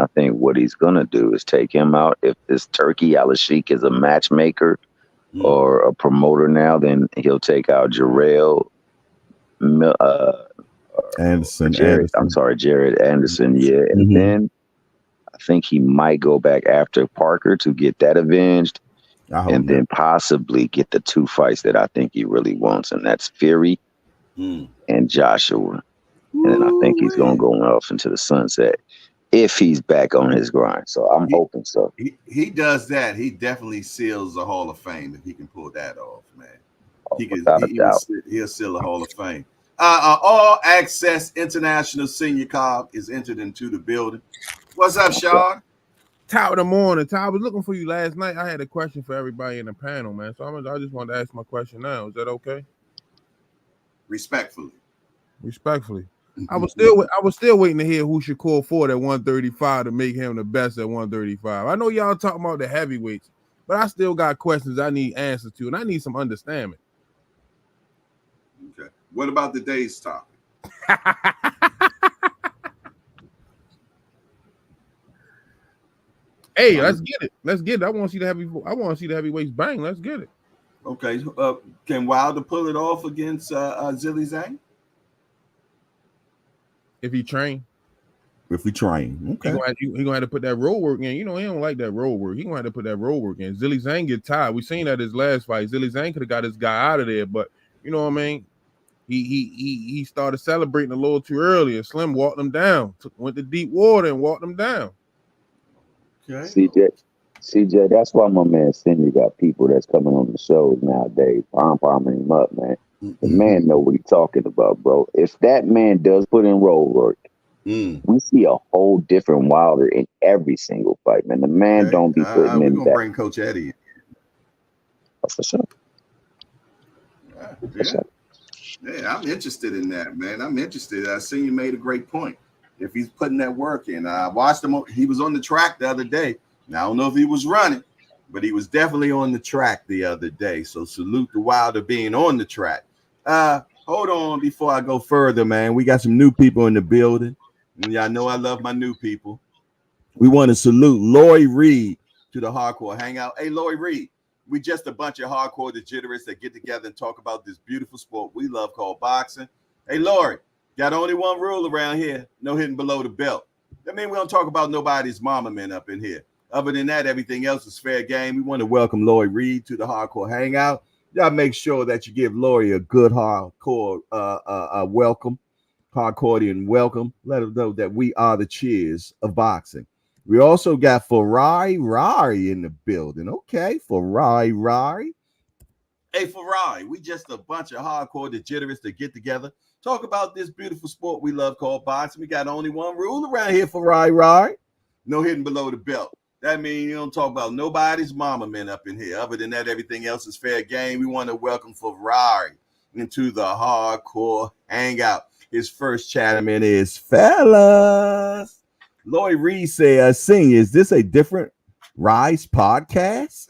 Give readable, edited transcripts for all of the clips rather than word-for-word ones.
I think what he's gonna do is take him out. If this Turkey Al Sheik is a matchmaker or a promoter now, then he'll take out Mil- uh, Anderson, Jared. I'm Anderson. sorry, Jared Anderson. Yeah, and Mm-hmm. then I think he might go back after Parker to get that avenged, I hope and not. then possibly get the two fights that I think he really wants, and that's Fury and Joshua. And then I think he's gonna Woo-wee. go off into the sunset if he's back on his grind. So I'm He, hoping so. he does that. He definitely seals the Hall of Fame if he can pull that off, man. Oh, without a doubt. He'll seal the Hall of Fame. All Access International Senior Cobb is entered into the building. What's up, Sean? Top of the morning. Ty, I was looking for you last night. I had a question for everybody in the panel, man. So I just wanted to ask my question now. Is that okay? Respectfully. Respectfully. I was still waiting to hear who Shakur Ford at 135 to make him the best at 135. I know y'all talking about the heavyweights, but I still got questions I need answers to, and I need some understanding. Okay. What about the day's topic? Hey, let's get it. Let's get it. I want to see the heavyweights bang. Let's get it. Okay. Can Wilder pull it off against Zilly Zang? If he train. If we train, okay. He gonna have to put that road work in. You know, he don't like that road work. He gonna have to put that road work in. Zilly Zang get tired. We seen that his last fight. Zilly Zang could have got his guy out of there, but you know what I mean. He started celebrating a little too early. And Slim walked him down. Went to deep water and walked him down. Okay. CJ, that's why my man Cindy got people that's coming on the shows nowadays, palming him up, man. The man know what he's talking about, bro. If that man does put in road work, we see a whole different Wilder in every single fight, man. The man don't be putting we're in gonna that. bring Coach Eddie in. For sure. Yeah, I'm interested in that, man. I'm interested. I seen you made a great point. If he's putting that work in, I watched him. He was on the track the other day. Now I don't know if he was running, but he was definitely on the track the other day. So salute to Wilder being on the track. Hold on before I go further, man. We got some new people in the building. And y'all know I love my new people. We want to salute Lori Reed to the Hardcore Hangout. Hey, Lori Reed, we just a bunch of hardcore degenerates that get together and talk about this beautiful sport we love called boxing. Hey, Lori, got only one rule around here: no hitting below the belt. That means we don't talk about nobody's mama men up in here. Other than that, everything else is fair game. We want to welcome Lori Reed to the Hardcore Hangout. Y'all make sure that you give Lori a good hardcore welcome, hardcorean welcome. Let her know that we are the cheers of boxing. We also got Ferrari in the building. Okay, Ferrari. Hey, Ferrari, we just a bunch of hardcore degenerates that get together, talk about this beautiful sport we love called boxing. We got only one rule around here, Ferrari. No hitting below the belt. That means you don't talk about nobody's mama men up in here. Other than that, everything else is fair game. We want to welcome Ferrari into the Hardcore Hangout. His first chatterman is fellas. Lloyd Reed say, Sing, is this a different Rize podcast?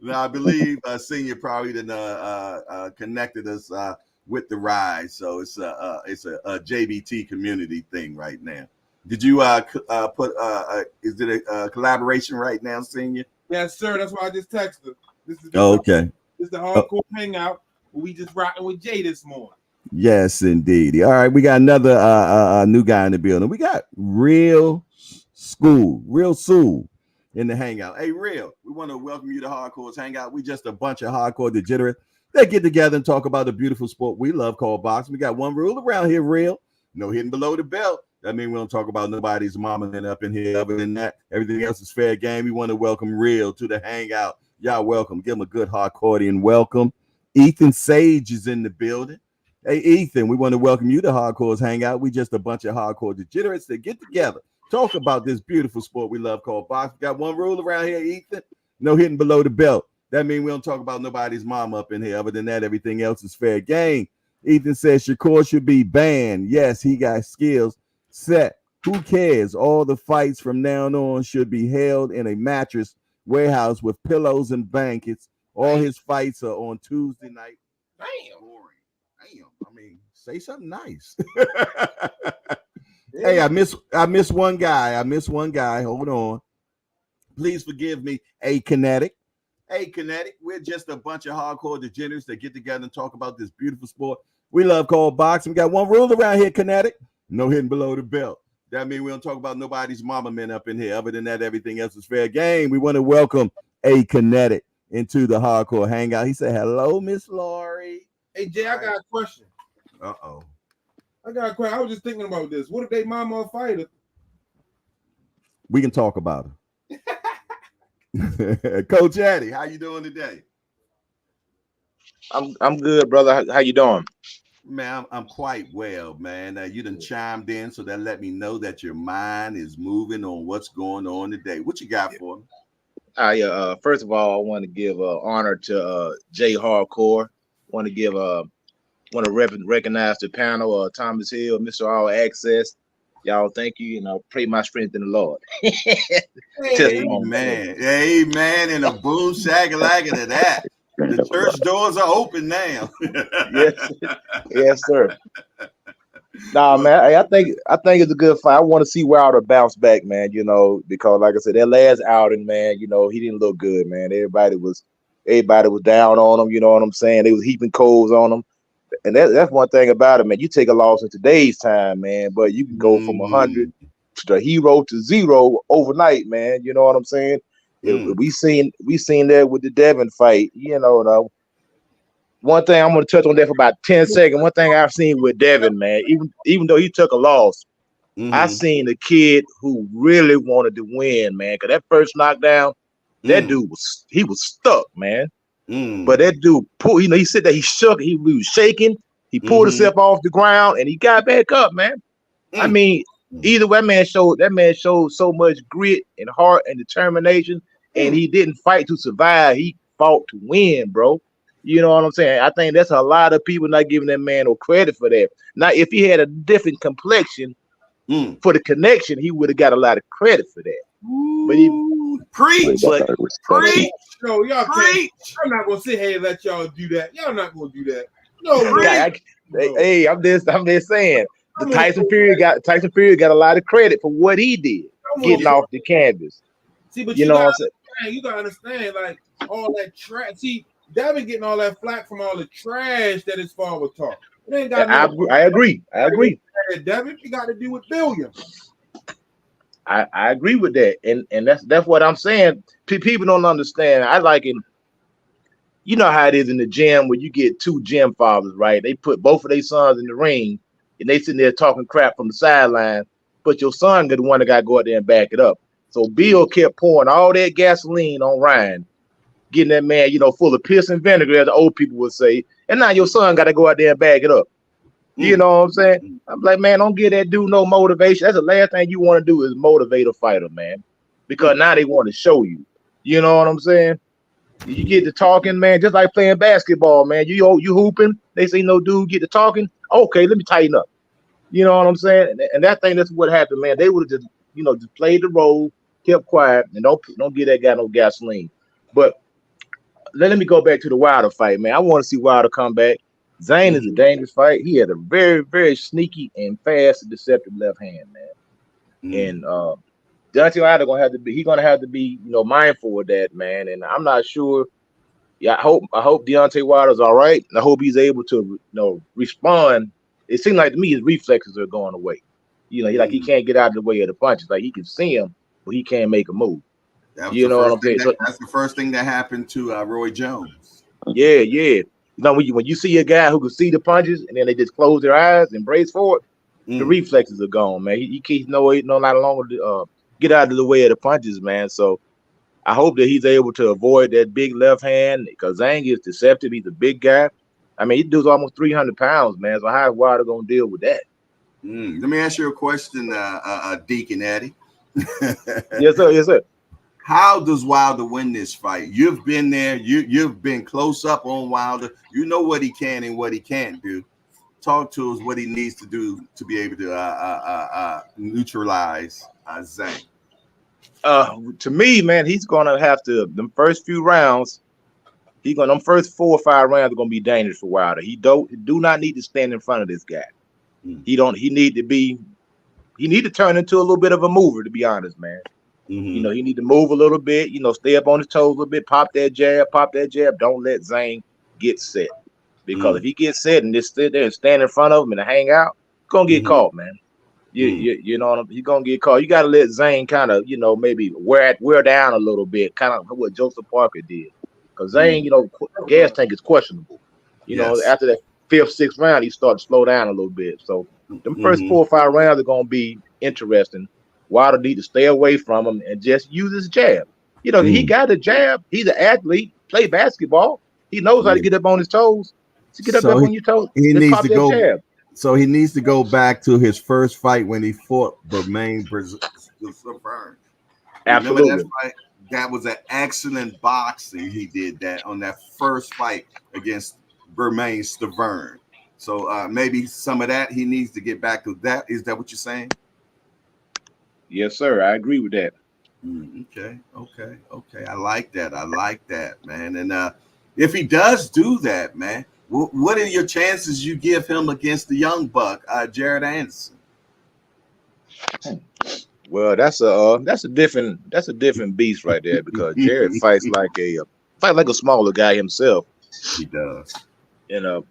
Now, I believe Senior probably done connected us with the Rize. So it's a JBT community thing right now. Did you put is it a collaboration right now, Senior? Yes, sir. That's why I just texted. This is okay. This is the Hardcore Hangout. We just rocking with Jay this morning. Yes, indeed. All right, we got another new guy in the building. We got Real Soul in the Hangout. Hey, Real, we want to welcome you to Hardcore's Hangout. We just a bunch of hardcore degenerates that get together and talk about the beautiful sport we love called boxing. We got one rule around here, Real: no hitting below the belt. That means we don't talk about nobody's mama and up in here. Other than that, everything else is fair game. We want to welcome Real to the Hangout. Y'all welcome. Give him a good hardcore welcome. Ethan Sage is in the building. Hey, Ethan, we want to welcome you to Hardcore's Hangout. We just a bunch of hardcore degenerates that get together, talk about this beautiful sport we love called boxing. Got one rule around here, Ethan: no hitting below the belt. That means we don't talk about nobody's mom up in here. Other than that, everything else is fair game. Ethan says Shakur should be banned. Yes, he got skills set. Who cares? All the fights from now on should be held in a mattress warehouse with pillows and blankets. All his fights are on Tuesday night. Damn. Boring. Damn. I mean, say something nice. Hey, I miss one guy. Hold on. Please forgive me. A Kinetic. Hey, Kinetic, we're just a bunch of hardcore degenerates that get together and talk about this beautiful sport we love called boxing. We got one rule around here, Kinetic. No hitting below the belt. That means we don't talk about nobody's mama men up in here. Other than that, everything else is fair game. We want to welcome A Kinetic into the hardcore hangout. He said, hello, Miss Laurie. Hey, Jay, I got a question. Uh-oh. I got a question. I was just thinking about this. What if they mama a fighter? We can talk about her. Coach Addy, how you doing today? I'm good, brother. How you doing? Man, I'm quite well, man. You done chimed in, so that let me know that your mind is moving on what's going on today. What you got for me? First of all, I want to give honor to Jay Hardcore. Want to recognize the panel, Thomas Hill, Mr. All Access. Y'all, thank you, and pray my strength in the Lord. Amen. Amen. And a boom shakalaka to that. The church doors are open now. Yes, sir. Nah, man, I think it's a good fight. I want to see Wilder bounce back, man. Because like I said, that last outing, man, he didn't look good, man. Everybody was down on him. You know what I'm saying? They was heaping coals on him. And that's one thing about it, man. You take a loss in today's time, man, but you can go from 100 to the hero to 0 overnight, man. You know what I'm saying? We seen that with the Devin fight. One thing I'm gonna touch on that for about 10 seconds. One thing I've seen with Devin, man, even though he took a loss, I seen a kid who really wanted to win, man. Cause that first knockdown, that dude was stuck, man. But that dude pulled, he said that he shook, he was shaking, he pulled himself off the ground and he got back up, man. I mean, either way, that man showed so much grit and heart and determination, and he didn't fight to survive, he fought to win, bro. You know what I'm saying? I think that's a lot of people not giving that man no credit for that. Now, if he had a different complexion for the connection, he would have got a lot of credit for that. But preach. No, y'all can't. I'm not gonna sit here and let y'all do that. Y'all not gonna do that. No. Hey, I'm just saying. Tyson Fury got a lot of credit for what he did, getting off the canvas. See, but you gotta understand, like all that trash. See, Devin getting all that flack from all the trash that his father talk. It ain't got I agree. Devin, it got to do with billions. I agree with that, and that's what I'm saying. People don't understand. I like it. You know how it is in the gym where you get two gym fathers, right? They put both of their sons in the ring, and they sitting there talking crap from the sideline. But your son got the one that got to go out there and back it up. So Bill kept pouring all that gasoline on Ryan, getting that man, full of piss and vinegar, as the old people would say. And now your son got to go out there and back it up. You know what I'm saying? I'm like, man, don't give that dude no motivation. That's the last thing you want to do is motivate a fighter, man. Because now they want to show you. You know what I'm saying? You get to talking, man, just like playing basketball, man. You hooping. They say no dude get to talking. Okay, let me tighten up. You know what I'm saying? And that's what happened, man. They would have just, just played the role, kept quiet, and don't give that guy no gasoline. But let me go back to the Wilder fight, man. I want to see Wilder come back. Zang is a dangerous fight. He had a very, very sneaky and fast and deceptive left hand, man. And Deontay Wilder gonna have to be mindful of that, man. And I'm not sure. Yeah, I hope Deontay Wilder's all right. And I hope he's able to respond. It seems like to me his reflexes are going away. He can't get out of the way of the punches. Like he can see him, but he can't make a move. What I'm saying? That's the first thing that happened to Roy Jones. Yeah. When you see a guy who can see the punches and then they just close their eyes and brace for it, the reflexes are gone, man. He keeps no longer get out of the way of the punches, man. So I hope that he's able to avoid that big left hand because Zang is deceptive. He's a big guy. I mean, he does almost 300 pounds, man. So how is Wilder gonna deal with that? Let me ask you a question, Deacon Addy. Yes, sir. How does Wilder win this fight? You've been there. You've been close up on Wilder. You know what he can and what he can't do. Talk to us what he needs to do to be able to neutralize Zang. To me, man, he's gonna have to. Them first few rounds, them first 4 or 5 rounds are gonna be dangerous for Wilder. He do not need to stand in front of this guy. He need to be he need to turn into a little bit of a mover, to be honest, man. You know, he need to move a little bit, you know, stay up on his toes a little bit, pop that jab. Don't let Zang get set. Because if he gets set and just sit there and stand in front of him and hang out, he's gonna get caught, man. You know what he's gonna get caught. You gotta let Zang kind of, you know, maybe wear down a little bit, kind of what Joseph Parker did. Because Zang, you know, gas tank is questionable. You know, after that 5th, 6th round, he started to slow down a little bit. So them first 4 or 5 rounds are gonna be interesting. Wilder need to stay away from him and just use his jab. You know, he got a jab. He's an athlete, play basketball. He knows how to get up on his toes. To get up on your toes, he just needs pop to that go. jab. So he needs to go back to his first fight when he fought Bermain Stavern. Absolutely. Remember that fight? That was an excellent boxing. He did that on that first fight against Bermain Stavern. So maybe some of that he needs to get back to that. Is that what you're saying? Yes, sir. I agree with that. Okay. I like that, man. And if he does do that, man, what are your chances you give him against the young buck, Jared Anderson? Well, that's a different beast right there, because Jared fights like a smaller guy himself. He does. And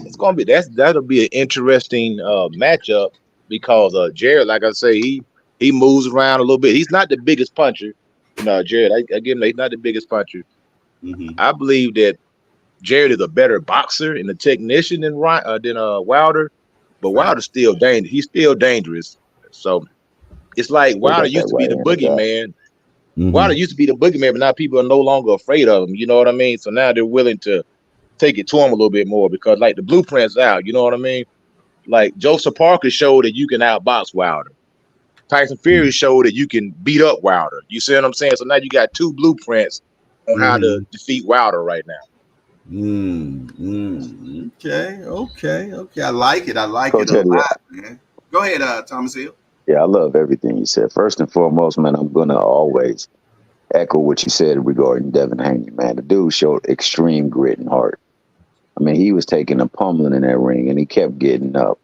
it's gonna be that'll be an interesting matchup, because Jared, like I say, he moves around a little bit. He's not the biggest puncher. You know, Jared, I give him, he's not the biggest puncher. I believe that Jared is a better boxer and a technician than Wilder, but Wilder's still dangerous. He's still dangerous. So it's like Wilder used to be the boogeyman. Wilder used to be the boogeyman, but now people are no longer afraid of him. You know what I mean? So now they're willing to take it to him a little bit more, because like the blueprint's out. You know what I mean? Like Joseph Parker showed that you can outbox Wilder. Tyson Fury showed that you can beat up Wilder. You see what I'm saying? So now you got 2 blueprints on how to defeat Wilder right now. Okay. I like it a lot, man. Go ahead, Thomas Hill. Yeah, I love everything you said. First and foremost, man, I'm gonna always echo what you said regarding Devin Haney, man. The dude showed extreme grit and heart. I mean, he was taking a pummeling in that ring, and he kept getting up.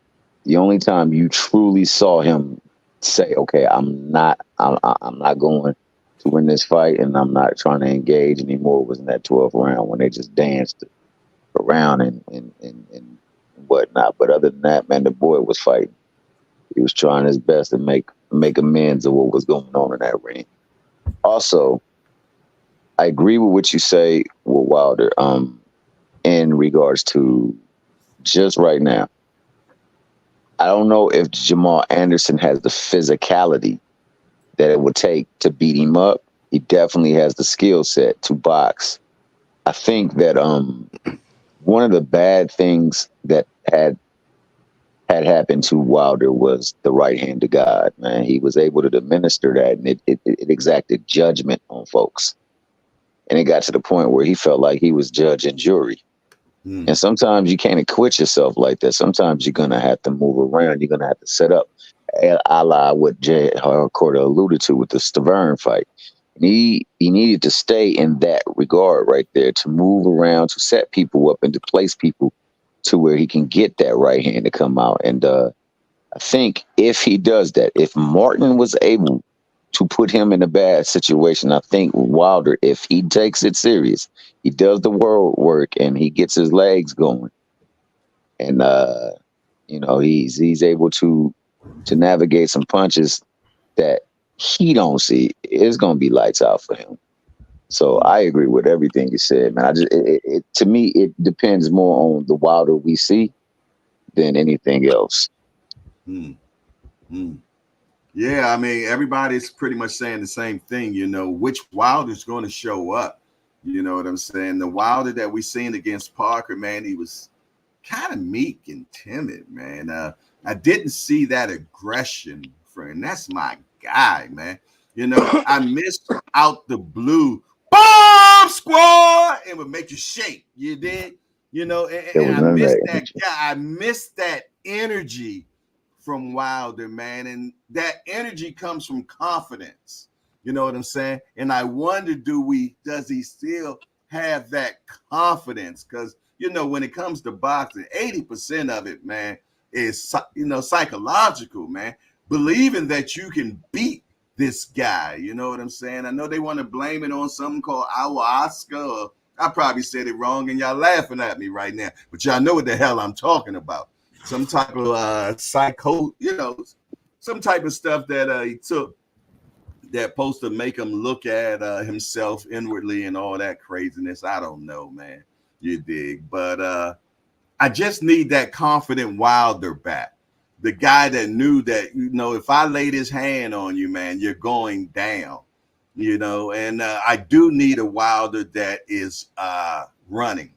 The only time you truly saw him say, "Okay, I'm not going to win this fight, and I'm not trying to engage anymore," was in that 12th round when they just danced around and whatnot. But other than that, man, the boy was fighting. He was trying his best to make amends of what was going on in that ring. Also, I agree with what you say with Wilder. In regards to just right now, I don't know if Jamal Anderson has the physicality that it would take to beat him up. He definitely has the skill set to box. I think that one of the bad things that had happened to Wilder was the right hand of God, man. He was able to administer that, and it exacted judgment on folks. And it got to the point where he felt like he was judge and jury. And sometimes you can't acquit yourself like that. Sometimes you're going to have to move around. You're going to have to set up, a la what Jay Harcourt alluded to with the Stavern fight. And he needed to stay in that regard right there, to move around, to set people up and to place people to where he can get that right hand to come out. And I think if he does that, if Martin was able to put him in a bad situation, I think Wilder, if he takes it serious, he does the work and he gets his legs going, and he's able to navigate some punches that he don't see, it's gonna be lights out for him. So I agree with everything you said, man. To me, it depends more on the Wilder we see than anything else. Yeah, I mean, everybody's pretty much saying the same thing, which Wilder's going to show up. You know what I'm saying? The Wilder that we seen against Parker, man, he was kind of meek and timid, man. I didn't see that aggression, friend. That's my guy, man. I missed out the blue bomb squad. It would make you shake. You did, and I missed that guy. I missed that energy from Wilder, man. And that energy comes from confidence. You know what I'm saying? And I wonder, does he still have that confidence? Because, when it comes to boxing, 80% of it, man, is, psychological, man. Believing that you can beat this guy, you know what I'm saying? I know they want to blame it on something called ayahuasca, or I probably said it wrong and y'all laughing at me right now, but y'all know what the hell I'm talking about. Some type of some type of stuff that he took that supposed to make him look at himself inwardly and all that craziness. I don't know, man. You dig? But I just need that confident Wilder back. The guy that knew that, if I laid his hand on you, man, you're going down, and I do need a Wilder that is running,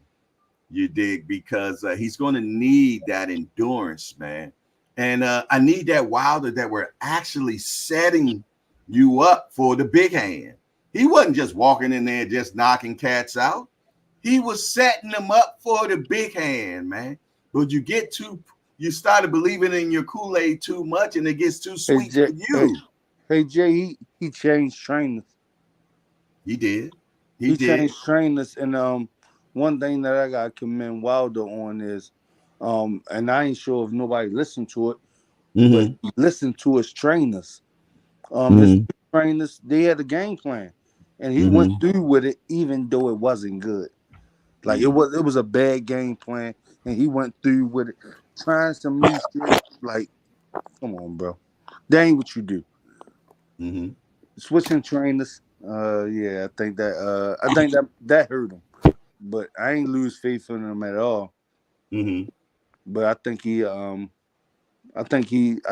you dig, because he's going to need that endurance, man. And I need that Wilder that we're actually setting you up for the big hand. He wasn't just walking in there just knocking cats out. He was setting them up for the big hand, man. But you started believing in your Kool-Aid too much, and it gets too sweet for you. Hey Jay, he changed trainers. He did. He changed trainers, and one thing that I gotta commend Wilder on is, and I ain't sure if nobody listened to it, but listen to his trainers. His trainers, they had a game plan, and he went through with it, even though it wasn't good. Like it was a bad game plan, and he went through with it, trying some new shit. Like, come on, bro, that ain't what you do. Switching trainers, I think that hurt him, but I ain't lose faith in him at all. But I think he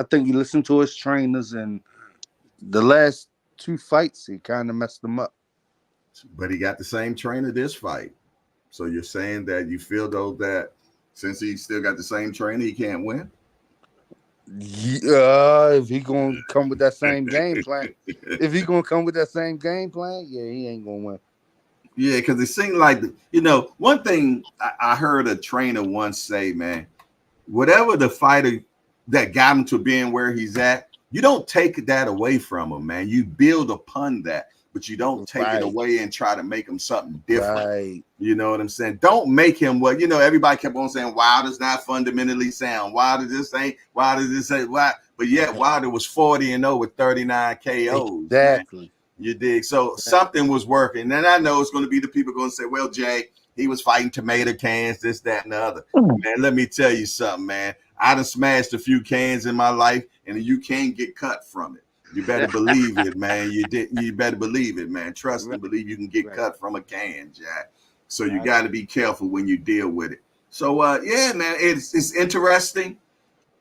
listened to his trainers, and the last 2 fights he kind of messed them up. But he got the same trainer this fight. So you're saying that you feel though that since he still got the same trainer, he can't win? If he gonna come with that same game plan, yeah, he ain't gonna win. Yeah, because it seemed like one thing I heard a trainer once say, man, whatever the fighter that got him to being where he's at, you don't take that away from him, man. You build upon that, but you don't take it away and try to make him something different. Right. You know what I'm saying? Don't make him what, everybody kept on saying Wilder's not fundamentally sound. Wilder this ain't. But yet Wilder was 40-0 with 39 KOs. Exactly. Man. You dig? So something was working. And I know it's going to be the people going to say, well, Jay, he was fighting tomato cans, this, that, and the other. Man, let me tell you something, man. I done smashed a few cans in my life, and you can't get cut from it. You better believe it, man. You better believe it, man. Trust and believe you can get cut from a can, Jack. So you got to be careful when you deal with it. So, yeah, man, it's interesting.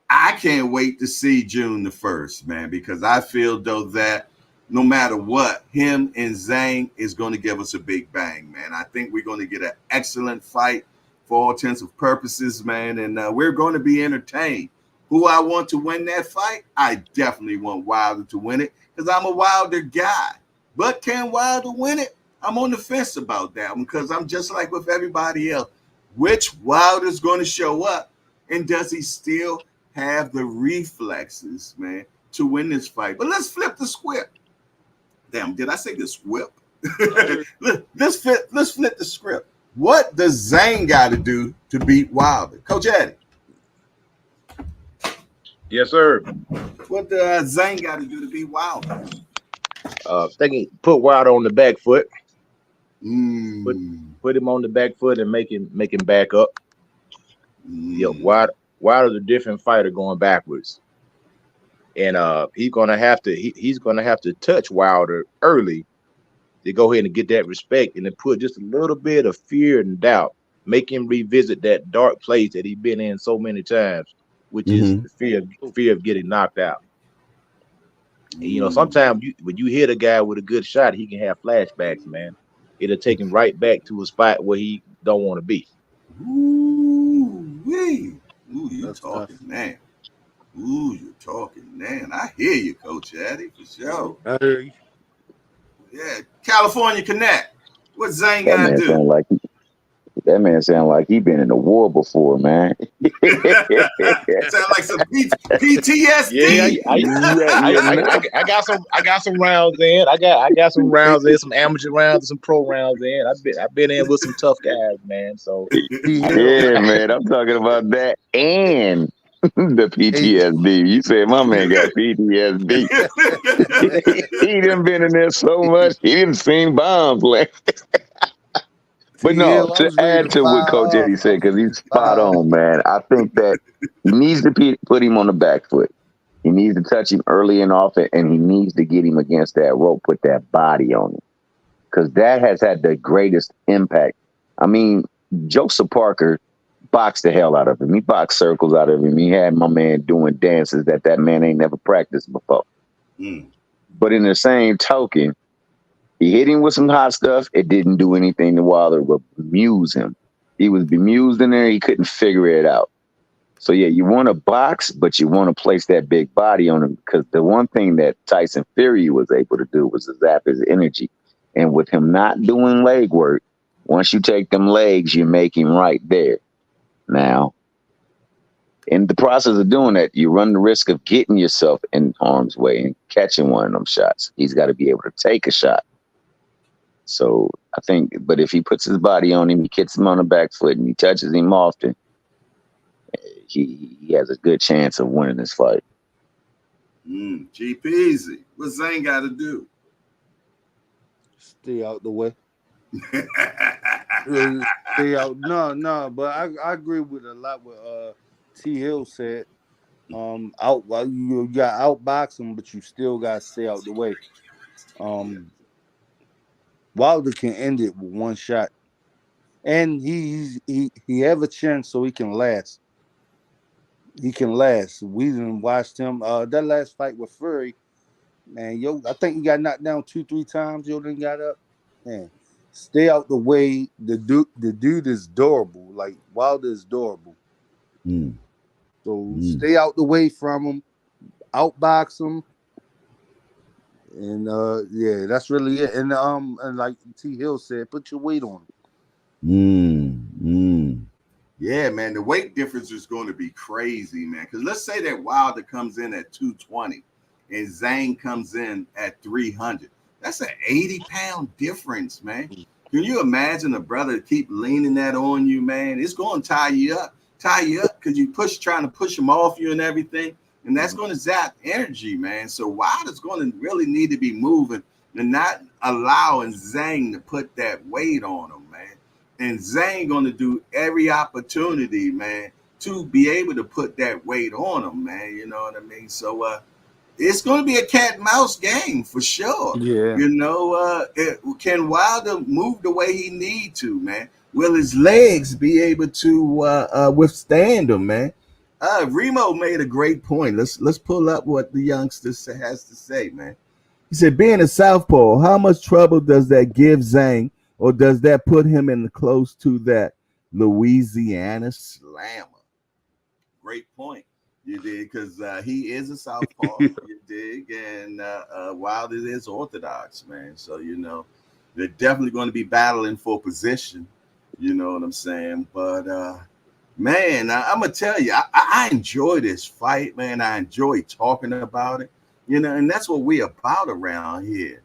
I can't wait to see June the 1st, man, because I feel, though, that no matter what, him and Zang is going to give us a big bang, man. I think we're going to get an excellent fight for all intents and purposes, man, and we're going to be entertained. Who I want to win that fight? I definitely want Wilder to win it because I'm a Wilder guy. But can Wilder win it? I'm on the fence about that one because I'm just like with everybody else. Which Wilder's going to show up, and does he still have the reflexes, man, to win this fight? But let's flip the script. Damn, did I say the script? Let's flip the script. What does Zang got to do to beat Wilder? Coach Eddie. Yes, sir. What does Zang got to do to beat Wilder? They can put Wilder on the back foot. Put him on the back foot and make him back up. Yeah, Wilder's a different fighter going backwards, and he's gonna have to touch Wilder early to go ahead and get that respect, and to put just a little bit of fear and doubt, make him revisit that dark place that he's been in so many times, which is the fear of getting knocked out. And, sometimes when you hit a guy with a good shot, he can have flashbacks, man. It'll take him right back to a spot where he don't want to be. Ooh, you're talking, man. You're talking, man. I hear you, Coach Addy, for sure. I hear you. Yeah, California Connect. What Zang got to do? That man sound like he been in a war before, man. Sound like some PTSD. I got some rounds in. I got some rounds in, some amateur rounds, and some pro rounds in. I've been in with some tough guys, man. So yeah, man, I'm talking about that. And The PTSD. You said my man got PTSD. He done been in there so much. He didn't seen bombs. Like, but T no, Hill, I to was ready add to to what fire Coach up. Eddie I said, was because ready he's to spot fire up. on, man. I think that he needs to put him on the back foot. He needs to touch him early and often, and he needs to get him against that rope, put that body on him, because that has had the greatest impact. I mean, Joseph Parker boxed the hell out of him. He boxed circles out of him. He had my man doing dances that man ain't never practiced before. Mm. But in the same token, he hit him with some hot stuff. It didn't do anything to Wilder but amuse him. He was bemused in there. He couldn't figure it out. So yeah, you want to box, but you want to place that big body on him, because the one thing that Tyson Fury was able to do was to zap his energy. And with him not doing leg work, once you take them legs, you make him right there. Now, in the process of doing that, you run the risk of getting yourself in harm's way and catching one of them shots. He's got to be able to take a shot. So I think, but if he puts his body on him, he gets him on the back foot, and he touches him often, he has a good chance of winning this fight. Cheap easy. What Zang got to do? Stay out the way. Stay out. No. But I agree with a lot what T Hill said. You got outbox him, but you still got to stay out the way. Wilder can end it with one shot, and he have a chance so he can last. He can last. We didn't watch him. That last fight with Fury, man. I think he got knocked down 2-3 times. Then got up. Man, stay out the way. The dude is durable. Like Wilder is durable. So stay out the way from him. Outbox him. And yeah, that's really it. And like T Hill said, put your weight on him. Yeah, man, the weight difference is going to be crazy, man. Because let's say that Wilder comes in at 220 and Zang comes in at 300. That's an 80-pound difference, man. Can you imagine a brother keep leaning that on you, man? It's going to tie you up because you trying to push him off you and everything. And that's going to zap energy, man. So Wilder's going to really need to be moving and not allowing Zang to put that weight on him, man. And Zang going to do every opportunity, man, to be able to put that weight on him, man. You know what I mean? So it's going to be a cat and mouse game for sure. Yeah. You know, can Wilder move the way he need to, man? Will his legs be able to withstand him, man? Remo made a great point. Let's pull up what the youngster has to say, man. He said, being a southpaw, how much trouble does that give Zang, or does that put him in close to that Louisiana slammer? Great point. You dig? Because he is a southpaw. You dig? And Wilder is orthodox, man. So, you know, they're definitely going to be battling for position. You know what I'm saying? But, man, I'm going to tell you, I enjoy this fight, man. I enjoy talking about it. You know, and that's what we're about around here.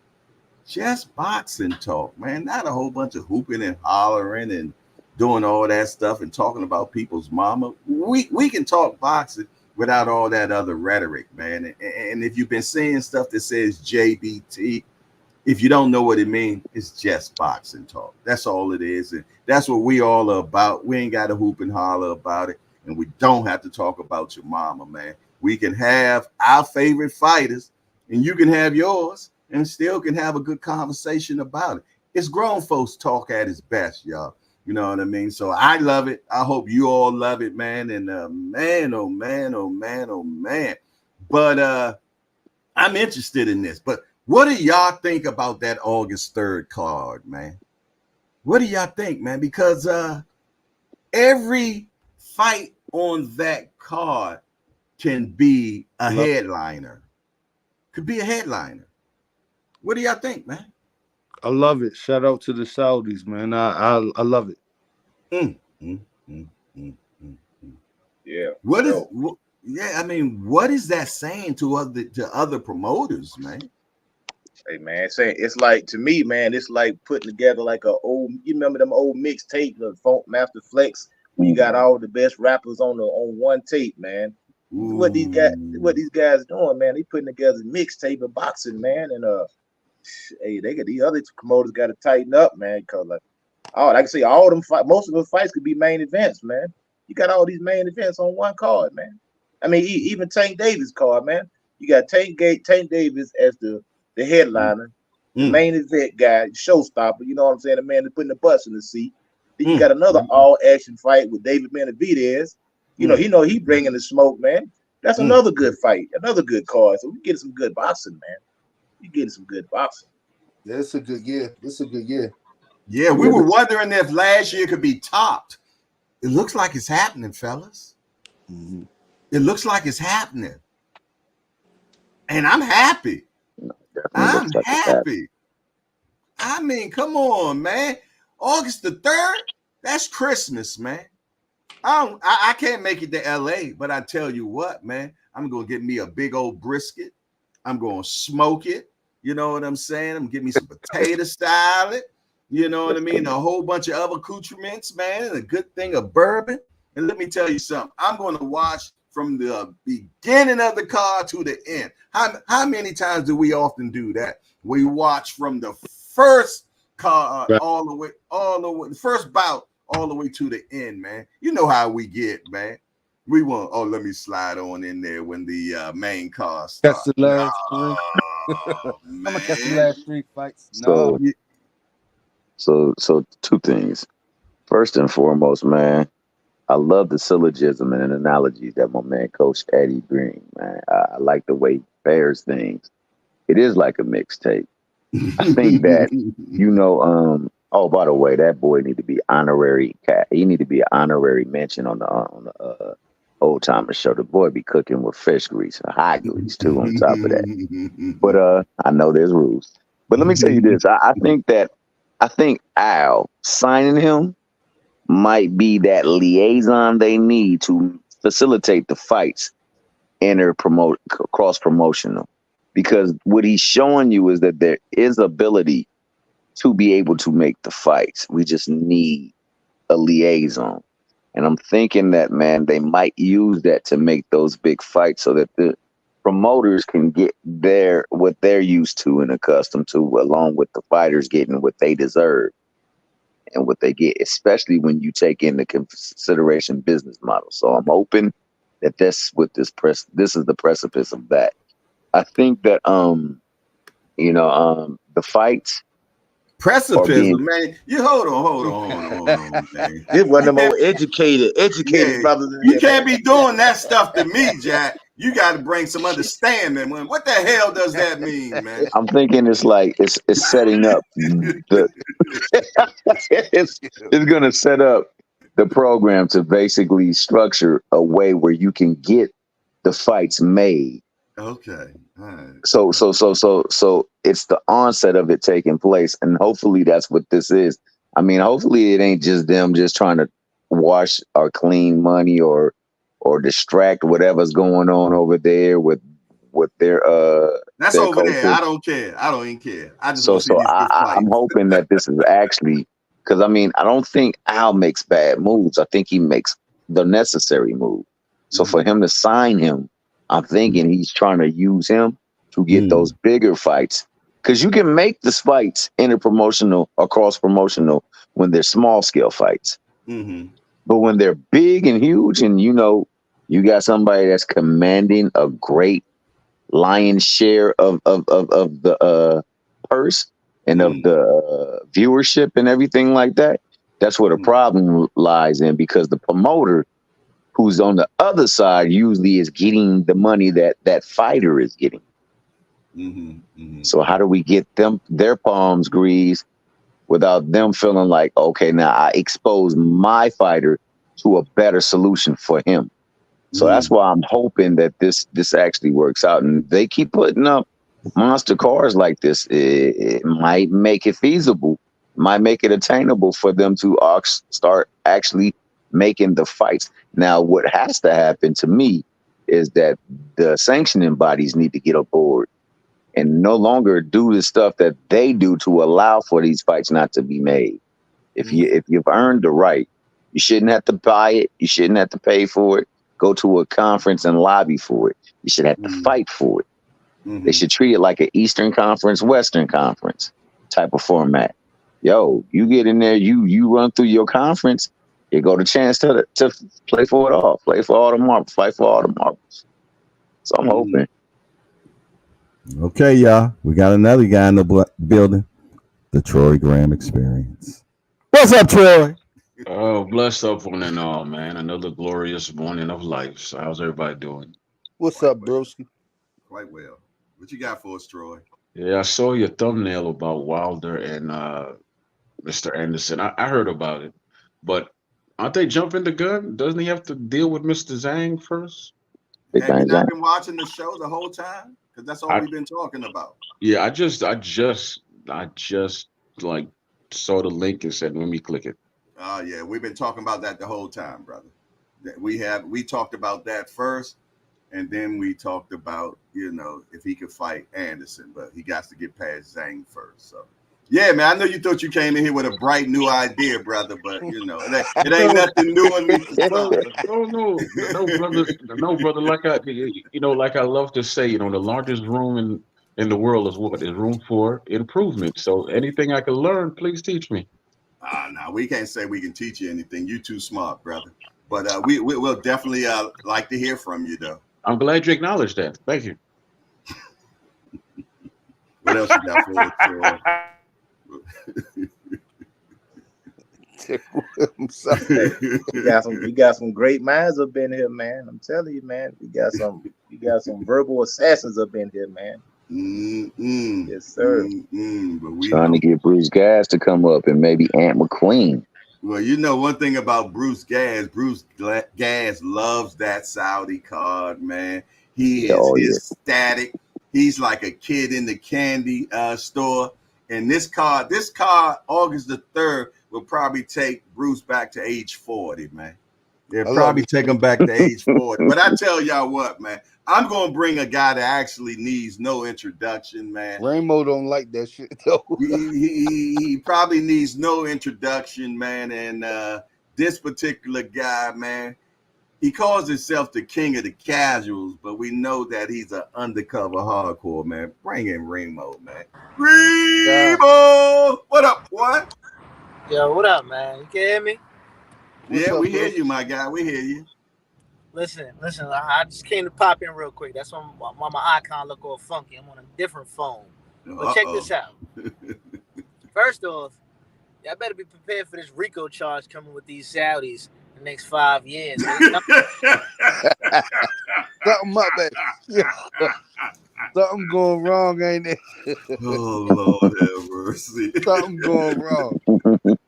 Just boxing talk, man. Not a whole bunch of hooping and hollering and doing all that stuff and talking about people's mama. We can talk boxing without all that other rhetoric, man. And if you've been seeing stuff that says JBT, if you don't know what it means, it's just boxing talk. That's all it is. And that's what we all are about. We ain't got to hoop and holler about it. And we don't have to talk about your mama, man. We can have our favorite fighters and you can have yours and still can have a good conversation about it. It's grown folks talk at its best, y'all. You know what I mean? So I love it. I hope you all love it, man. And man, oh man, oh man, oh man. But I'm interested in this. But what do y'all think about that August 3rd card, man? What do y'all think, man? Because every fight on that card can be a headliner. Could be a headliner. What do y'all think, man? I love it. Shout out to the Saudis, man. I love it. Yeah. What is? Yeah, I mean, what is that saying to other promoters, man? Hey man, saying it's like, to me, man, it's like putting together like a old. You remember them old mixtape, the Funk Master Flex, when you got all the best rappers on one tape, man. what these guys doing, man. They putting together mixtape of boxing, man, and hey, these other promoters got to tighten up, man, because like, I can say all them most of the fights could be main events, man. You got all these main events on one card, man. I mean, even Tank Davis card, man. You got Tank Davis as the headliner, the main event guy, showstopper. You know what I'm saying? The man that's putting the butts in the seat. Then you got another all action fight with David Benavidez. You know he bringing the smoke, man. That's another good fight, another good card. So we getting some good boxing, man. You getting some good boxing. Yeah, it's a good year. It's a good year. Yeah, we were wondering if last year could be topped. It looks like it's happening, fellas. Mm-hmm. It looks like it's happening. And I'm happy. I'm happy. I mean, come on, man. August the 3rd, that's Christmas, man. I can't make it to LA, but I tell you what, man, I'm going to get me a big old brisket. I'm going to smoke it. You know what I'm saying? I'm going to get me some potato salad. You know what I mean? A whole bunch of other accoutrements, man, and a good thing of bourbon. And let me tell you something. I'm going to watch from the beginning of the card to the end. How many times do we often do that? We watch from the first card all the way, the first bout all the way to the end, man. You know how we get, man. We want, let me slide on in there when the main card starts. That's the last three. I'm gonna catch the last 3 fights. So two things. First and foremost, man, I love the syllogism and analogies that my man Coach Eddie Green, man. I like the way he pairs things. It is like a mixtape. I think that, oh, by the way, that boy need to be honorary cat. He need to be an honorary mention on the Old Timer show. The boy be cooking with fish grease, hot grease too on top of that. But I know there's rules. But let me tell you this. I think Al signing him might be that liaison they need to facilitate the fights cross promotional, because what he's showing you is that there is ability to be able to make the fights. We just need a liaison. And I'm thinking that, man, they might use that to make those big fights so that the promoters can get what they're used to and accustomed to, along with the fighters getting what they deserve and what they get, especially when you take into consideration business model. So I'm hoping that this is the precipice of that. I think that the fights precipice, man. You hold on, man. This one of the more educated brothers. You can't be doing that stuff to me, Jack. You got to bring some understanding. What the hell does that mean, man? I'm thinking it's like it's setting up it's going to set up the program to basically structure a way where you can get the fights made. Okay. All right. So it's the onset of it taking place, and hopefully that's what this is. I mean, hopefully it ain't just them just trying to wash or clean money or distract whatever's going on over there with their that's their over coaches. there. I don't care. I don't even care. I just I'm hoping that this is actually, because I mean, I don't think Al makes bad moves. I think he makes the necessary move. So for him to sign him, I'm thinking he's trying to use him to get those bigger fights. Because you can make the fights interpromotional or cross-promotional when they're small-scale fights. But when they're big and huge and, you got somebody that's commanding a great lion's share of the purse and of the viewership and everything like that, that's where the problem lies in, because the promoter who's on the other side usually is getting the money that fighter is getting. So how do we get their palms greased without them feeling like, okay, now I expose my fighter to a better solution for him? So that's why I'm hoping that this actually works out, and they keep putting up monster cars like this. It might make it feasible, might make it attainable for them to start actually making the fights. Now, what has to happen to me is that the sanctioning bodies need to get aboard and no longer do the stuff that they do to allow for these fights not to be made. If you've earned the right, you shouldn't have to buy it. You shouldn't have to pay for it. go to a conference and lobby for it. You should have to fight for it. They should treat it like an Eastern Conference, Western Conference type of format. Yo, you get in there, you run through your conference, you go to chance to play for it all, play for all the marbles, fight for all the marbles. So I'm hoping. Okay, y'all, we got another guy in the building, the Troy Graham Experience. What's up, Troy? Oh, blessed up one and all, man. Another glorious morning of life. So how's everybody doing? What's up, broski? Quite well. What you got for us, Troy? Yeah, I saw your thumbnail about Wilder and Mr. Anderson. I heard about it, but aren't they jumping the gun? Doesn't he have to deal with Mr. Zang first? Have you not been watching the show the whole time? Because that's all we've been talking about. Yeah, I just like saw the link and said, let me click it. Oh yeah, we've been talking about that the whole time, brother. We talked about that first, and then we talked about, if he could fight Anderson, but he got to get past Zang first. So yeah, man, I know you thought you came in here with a bright new idea, brother, but it ain't nothing new in me. No, brother. Like I love to say, the largest room in the world is what? Is room for improvement. So anything I can learn, please teach me. No, we can't say we can teach you anything. You too smart, brother. But we'll definitely like to hear from you, though. I'm glad you acknowledged that. Thank you. What else you got for us, Troy? I'm sorry. We got some great minds up in here, man. I'm telling you, man. We got some verbal assassins up in here, man. Yes, sir. But trying to get Bruce Gas to come up and maybe Ant McQueen. Well, one thing about Bruce Gas loves that Saudi card, man. He is ecstatic. He's like a kid in the candy store. And this card, August the 3rd, will probably take Bruce back to age 40, man. They'll probably take him back to age 40. But I tell y'all what, man, I'm going to bring a guy that actually needs no introduction, man. Rainbow don't like that shit, though. he probably needs no introduction, man. And this particular guy, man, he calls himself the king of the casuals, but we know that he's an undercover hardcore, man. Bring in Remo, man. Remo! What up, boy? Yo, what up, man? You can hear me? Yeah, we hear you, my guy. We hear you. Listen. I just came to pop in real quick. That's why my icon look all funky. I'm on a different phone. But check this out. First off, y'all better be prepared for this RICO charge coming with these Saudis in the next 5 years. Something up there. Yeah. Something going wrong, ain't it? Oh, Lord have mercy. Something going wrong.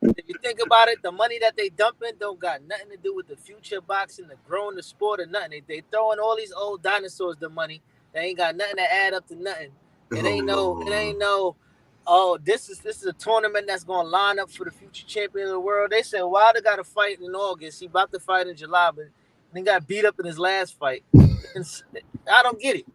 If you think about it, the money that they dumping don't got nothing to do with the future boxing, the growing the sport, or nothing. They throwing all these old dinosaurs the money. They ain't got nothing to add up to nothing. It ain't no. Oh, this is a tournament that's gonna line up for the future champion of the world. They said Wilder got a fight in August. He about to fight in July, but he got beat up in his last fight. I don't get it.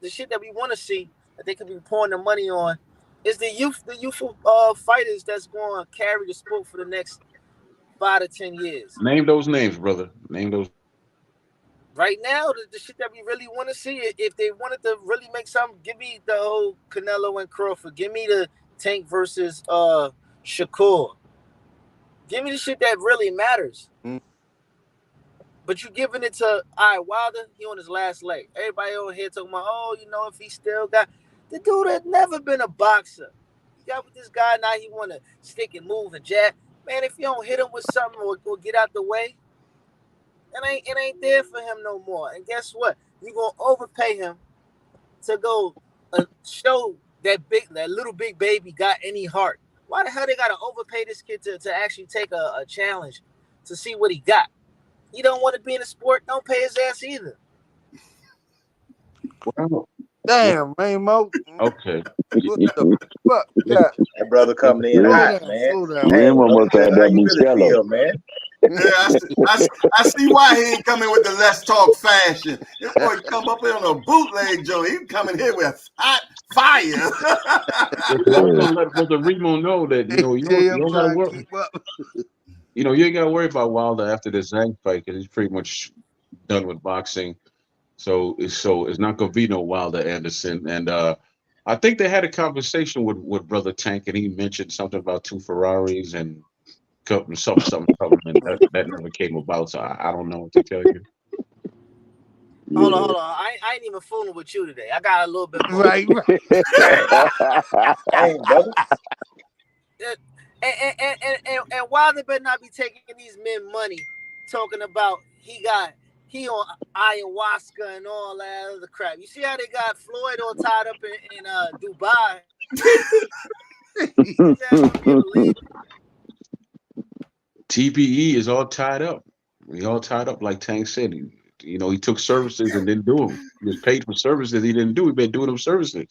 The shit that we want to see that they could be pouring the money on is the youthful fighters that's going to carry the sport for the next 5 to 10 years. Name those names, brother. Name those. Right now, the shit that we really want to see, if they wanted to really make something, give me the whole Canelo and Crawford. Give me the Tank versus Shakur. Give me the shit that really matters. But you giving it to Wilder, he on his last leg. Everybody over here talking about, if he still got... The dude had never been a boxer. He got with this guy, now he want to stick and move and jab. Man, if you don't hit him with something or get out the way, it ain't there for him no more. And guess what? You're going to overpay him to go show that little big baby got any heart. Why the hell they got to overpay this kid to actually take a challenge to see what he got? He don't want to be in the sport. Don't pay his ass either. Wow. Damn, Rainbow. Okay. What the fuck? Yeah. That brother coming in hot, man. Rainbow must have that Mucello, man. Yeah, I see why he ain't coming with the let's talk fashion. This boy come up here on a bootleg joint. He coming here with hot fire. I was gonna let Brother Remo know that you don't gotta worry. you know, you ain't got to worry about Wilder after the Zhang fight because he's pretty much done with boxing. So it's not gonna be no Wilder Anderson. And I think they had a conversation with Brother Tank, and he mentioned something about two Ferraris and something, and that never came about. So I don't know what to tell you. Hold on. I ain't even fooling with you today. I got a little bit more. Right. Hey, brother. And Wilder better not be taking these men money, talking about he on ayahuasca and all that other crap. You see how they got Floyd all tied up in Dubai? TPE is all tied up. He all tied up like Tank said. He took services and didn't do them. He was paid for services he didn't do. He been doing them services.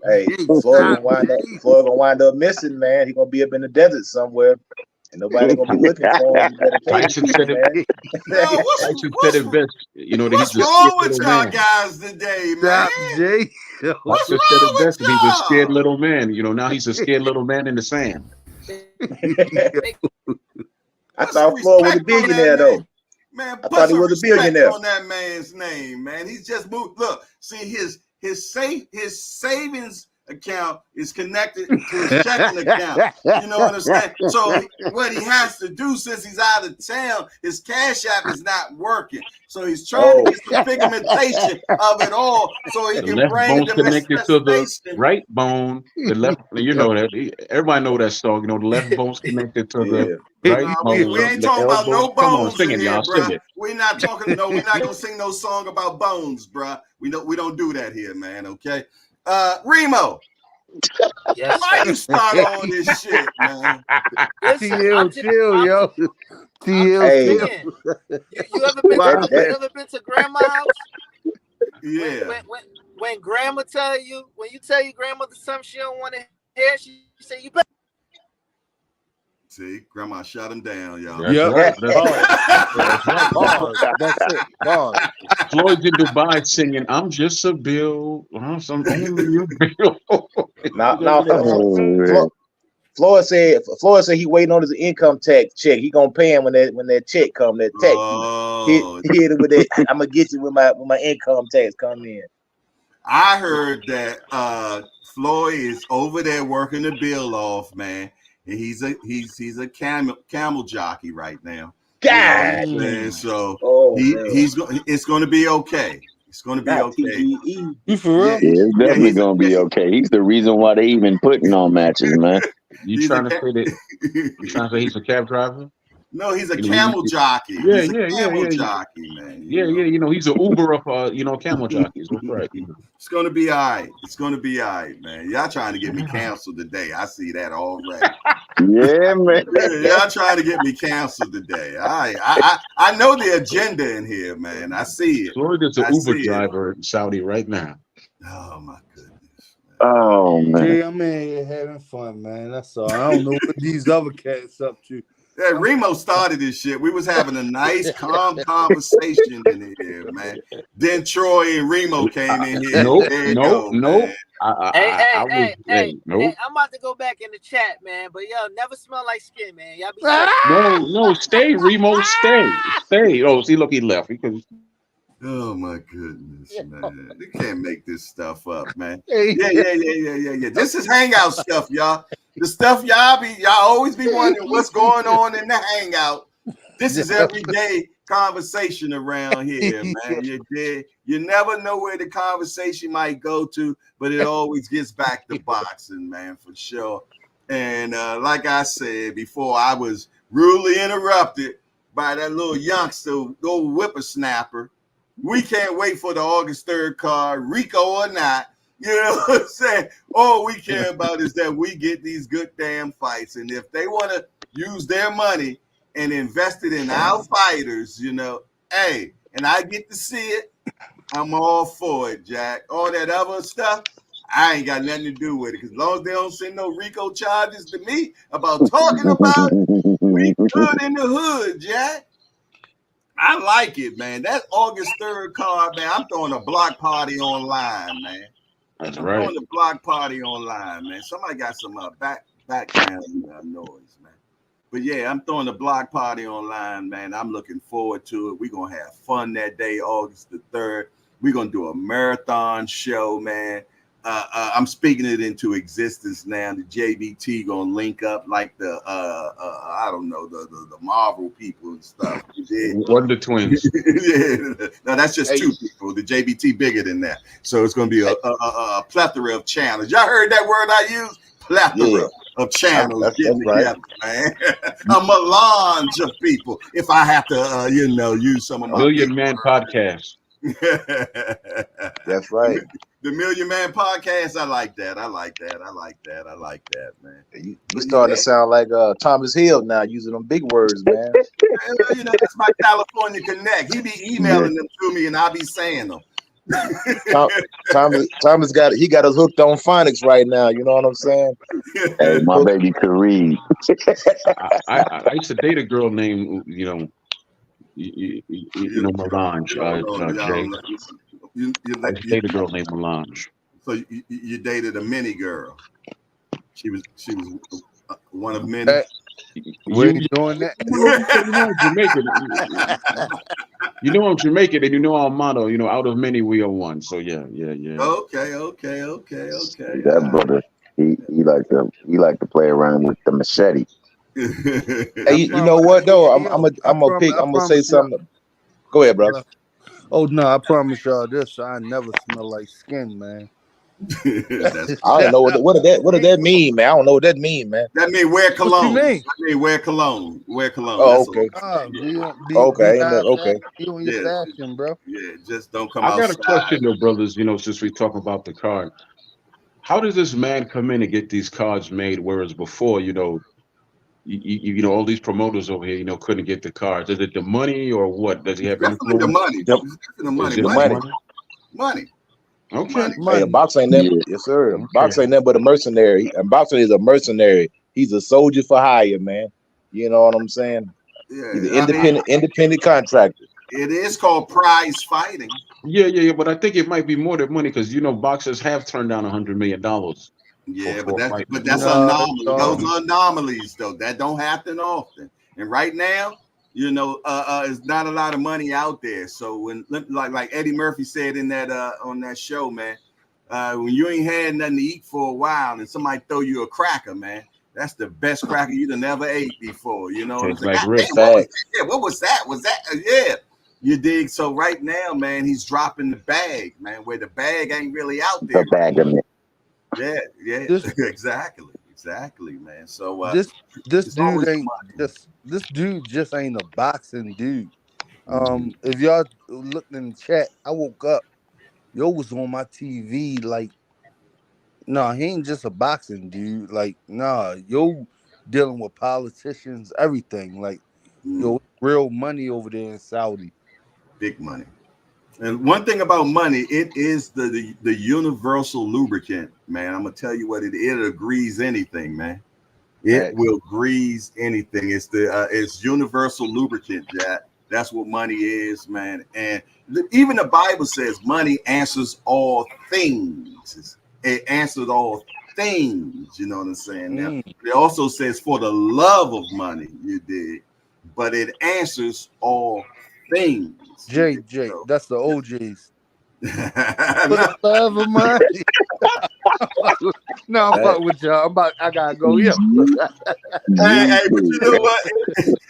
Hey, Floyd gonna wind up missing, man. He gonna be up in the desert somewhere, and nobody gonna be looking for him. You better pay Tyson people, said man. Tyson said it best. What's wrong with y'all guys today, man? Jay. What's Tyson wrong said it with best. He's a scared y'all? little man. Now he's a scared little man in the sand. I thought Floyd was a billionaire, though. Man, I put thought he some was a respect billionaire. on that man's name, man. He's just moved. Look, see his savings account is connected to his checking account. You know what I'm saying? So what he has to do, since he's out of town, his Cash App is not working. So he's trying to get some pigmentation of it all, so he The can left bring bone's the connected to the manifestation. right bone. The left, that. Everybody know that song. The left bone's connected to the right Nah, bone. we ain't The talking about elbow. no Come on, bones sing in it, here, y'all. Sing bruh. it. We're not gonna sing no song about bones, bruh. We don't do that here, man. Okay, Remo. Yes. Why you start all this shit, man? Listen, chill, yo. Hey. You ever been to grandma's house? Yeah. When grandma when you tell your grandmother something she don't want to hear, she say you better. See, grandma shut him down, y'all. That's right. That's right. That's it. Bars. Floyd's in Dubai singing, "I'm just a bill." Some only a bill. Floyd said he waiting on his income tax check. He gonna pay him when that check come, that tax. He hit it with that. I'm gonna get you when my income tax come in. I heard that Floyd is over there working the bill off, man. And he's a camel jockey right now. God, you know man. So it's going to be okay. It's going to be okay. TGE. You for real? Yeah, it's definitely going to be okay. He's the reason why they even putting on matches, man. You trying to say he's a cab driver? No, he's a camel jockey. Yeah, he's a camel jockey, man. He's an Uber of camel jockeys. That's right. It's gonna be all right. It's gonna be all right, man. Y'all trying to get me canceled today. I see that already. Yeah, man. Y'all trying to get me canceled today. I know the agenda in here, man. I see it. Floyd is an Uber driver in Saudi right now. Oh my goodness. Oh man. Jay, I'm in here having fun, man. That's all. I don't know what these other cats up to. Yeah, Remo started this shit. We was having a nice, calm conversation in here, man. Then Troy and Remo came in here. Nope. Man. Hey, I'm about to go back in the chat, man. But yo, never smell like skin, man. Y'all be no, stay, Remo, stay. Oh, see, look, he left. Oh my goodness, man. They can't make this stuff up, man. Yeah. This is Hangout stuff, y'all. The stuff y'all always be wondering what's going on in the Hangout. This is everyday conversation around here, man. You never know where the conversation might go to, but it always gets back to boxing, man, for sure. And like I said before, I was rudely interrupted by that little youngster, little whippersnapper. We can't wait for the August 3rd card, Rico or not. You know what I'm saying? All we care about is that we get these good damn fights. And if they want to use their money and invest it in our fighters, hey, and I get to see it, I'm all for it, Jack. All that other stuff, I ain't got nothing to do with it. Because as long as they don't send no RICO charges to me about talking about it, we good in the hood, Jack. I like it, man. That August 3rd card, man, I'm throwing a block party online, man. That's I'm right. doing the block party online, man. Somebody got some background noise, man. But yeah, I'm throwing the block party online, man. I'm looking forward to it. We're gonna have fun that day, August the 3rd. We're gonna do a marathon show, man. I'm speaking it into existence now. The JBT gonna link up like the I don't know, the Marvel people and stuff. Wonder Twins. Yeah. No, that's just Hey. 2 people. The JBT bigger than that. So it's gonna be a plethora of channels. Y'all heard that word I use? Plethora of channels getting together, man. A melange of people. If I have to, use some of my Million Man Podcast. That's right. The Million Man Podcast. I like that, man. You starting to sound like Thomas Hill now, using them big words, man. That's my California connect. He be emailing them to me, and I be saying them. Thomas got us hooked on phonics right now. You know what I'm saying? Hey, my baby could read. I used to date a girl named Melange. Jay. I dated a girl named Melange. So you dated a mini girl. She was one of many. Where you doing that? You know I'm Jamaican, and you know our motto. Out of many we are one. So yeah. Okay. That brother, he like to play around with the machete. Hey, you know what though? I'm gonna say something. Go ahead, bro. Oh no, I promise y'all this. I never smell like skin, man. I don't know what did that mean, man. I don't know what that mean, man. That mean wear cologne. What you mean? I mean wear cologne. Wear cologne. Oh, okay. Okay. Be on your fashion, bro. Yeah, just don't come I outside. got a question though, brothers. Since we talk about the card, how does this man come in and get these cards made? Whereas before, all these promoters over here, couldn't get the cards. Is it the money or what? Does he have Definitely the money. Money. Okay. Hey, a boxer ain't never, yes sir. A boxer ain't never but a mercenary. A boxer is a mercenary. He's a soldier for hire, man. You know what I'm saying? Yeah. He's an independent contractor. It is called prize fighting. Yeah. But I think it might be more than money because boxers have turned down $100 million. Yeah, but that's anomaly. Those are anomalies though. That don't happen often. And right now, it's not a lot of money out there. So when like Eddie Murphy said in that on that show, man, when you ain't had nothing to eat for a while and somebody throw you a cracker, man, that's the best cracker you'd have never ate before. You know what I'm saying? What was that? Was that you dig? So right now, man, he's dropping the bag, man, where the bag ain't really out there. The bag of it. Yeah, exactly, man. So this dude ain't this dude just ain't a boxing dude. If y'all looked in the chat, I woke up, yo was on my TV like, nah, he ain't just a boxing dude. Like, nah, yo dealing with politicians, everything. Like, yo, real money over there in Saudi. Big money. And one thing about money, it is the universal lubricant, man. I'm gonna tell you what it agrees anything, man. It will grease anything. It's universal lubricant, Jack. That's what money is, man. And even the Bible says money answers all things. It answers all things. You know what I'm saying? Now, it also says for the love of money, you did, but it answers all things. Jay, that's the OJs. For the love of money. No, I'm fucking with y'all. I gotta go. Yeah. Hey, but you know what?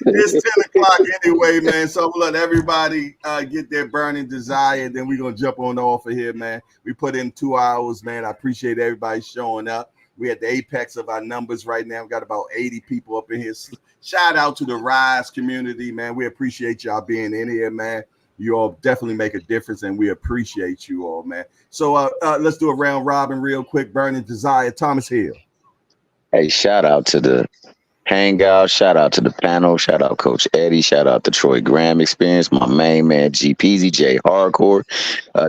It's 10 o'clock anyway, man. So let everybody get their burning desire. Then we're gonna jump on off of here, man. We put in 2 hours, man. I appreciate everybody showing up. We're at the apex of our numbers right now. We got about 80 people up in here. Shout out to the Rize community, man. We appreciate y'all being in here, man. You all definitely make a difference, and we appreciate you all, man. So let's do a round robin real quick. Burning desire, Thomas Hill. Hey, shout out to the Hangout. Shout out to the panel. Shout out Coach Eddie. Shout out to Troy Graham Experience. My main man, G Peasy, J Hardcore.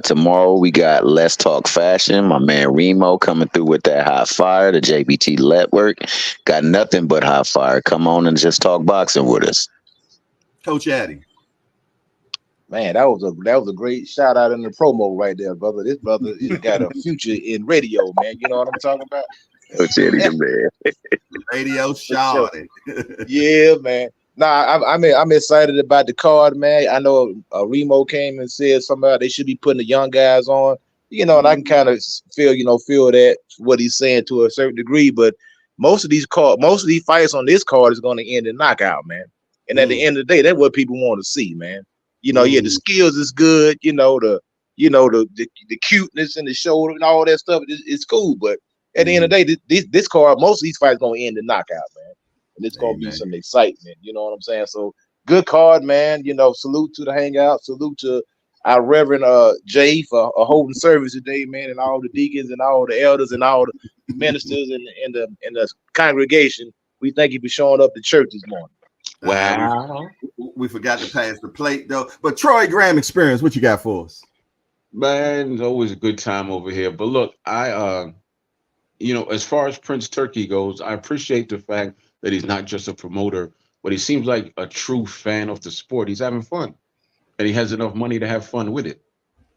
Tomorrow we got Let's Talk Fashion. My man Remo coming through with that hot fire. The JBT Network. Got nothing but hot fire. Come on and just talk boxing with us. Coach Eddie. Man, that was a great shout out in the promo right there, brother. This brother has got a future in radio, man. You know what I'm talking about? Oh, Teddy the man. Radio For sure. shawty. Yeah, man. Nah, I'm excited about the card, man. I know Remo came and said something about they should be putting the young guys on, you know, and I can kind of feel that what he's saying to a certain degree. But most of these fights on this card is going to end in knockout, man. And at the end of the day, that's what people want to see, man. You know, yeah, the skills is good, the cuteness and the shoulder and all that stuff is cool, but at the end of the day, this card, most of these fights gonna end in knockout, man. And it's gonna be some excitement, you know what I'm saying? So good card, man. You know, salute to the Hangout, salute to our Reverend Jay for holding service today, man, and all the deacons and all the elders and all the ministers and the congregation. We thank you for showing up to church this morning. Wow. We forgot to pass the plate though. But Troy Graham Experience, what you got for us? Man, it's always a good time over here. But look, I as far as Prince Turkey goes, I appreciate the fact that he's not just a promoter, but he seems like a true fan of the sport. He's having fun. And he has enough money to have fun with it.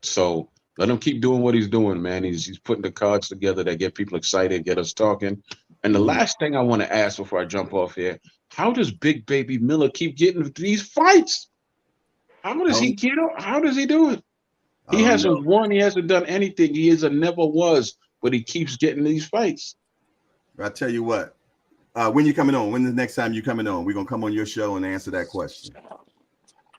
So let him keep doing what he's doing, man. He's putting the cards together that get people excited, get us talking. And the last thing I want to ask before I jump off here, how does Big Baby Miller keep getting these fights? How does he get up? How does he do it? He hasn't won. He hasn't done anything. He is a never was, but he keeps getting these fights. I tell you what, when you coming on? When the next time you coming on? We're going to come on your show and answer that question.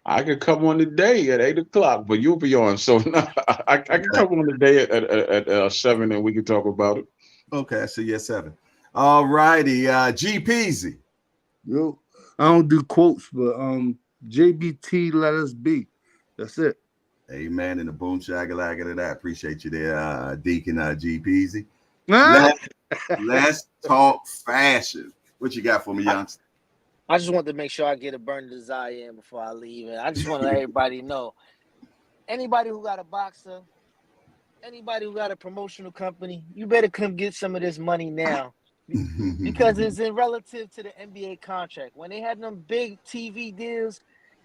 I could come on today at 8 o'clock, but you'll be on. So no, I can come on today at 7 and we can talk about it. Okay, I see you at 7. All righty. G Peasy. Yo, I don't do quotes, but JBT, let us be. That's it. Amen. And the boom shagalaga to that. Appreciate you there, Deacon G Peasy. Let's talk fashion. What you got for me, youngster? I just want to make sure I get a burn desire in before I leave. And I just want to let everybody know, anybody who got a boxer, anybody who got a promotional company, you better come get some of this money now. Because it's in relative to the NBA contract. When they had them big TV deals,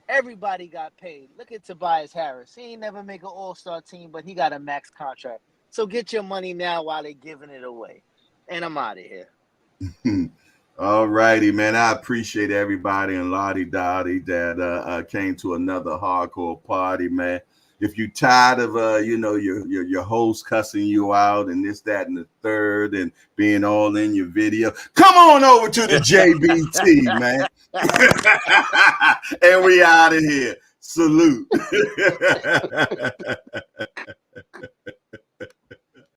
everybody got paid. Look at Tobias Harris. He ain't never make an all-star team, but he got a max contract. So get your money now while they're giving it away. And I'm out of here. All righty, man. I appreciate everybody and Lottie Dottie that came to another hardcore party, man. If you tired of your host cussing you out and this, that, and the third and being all in your video, come on over to the JBT, man. And we out of here. Salute.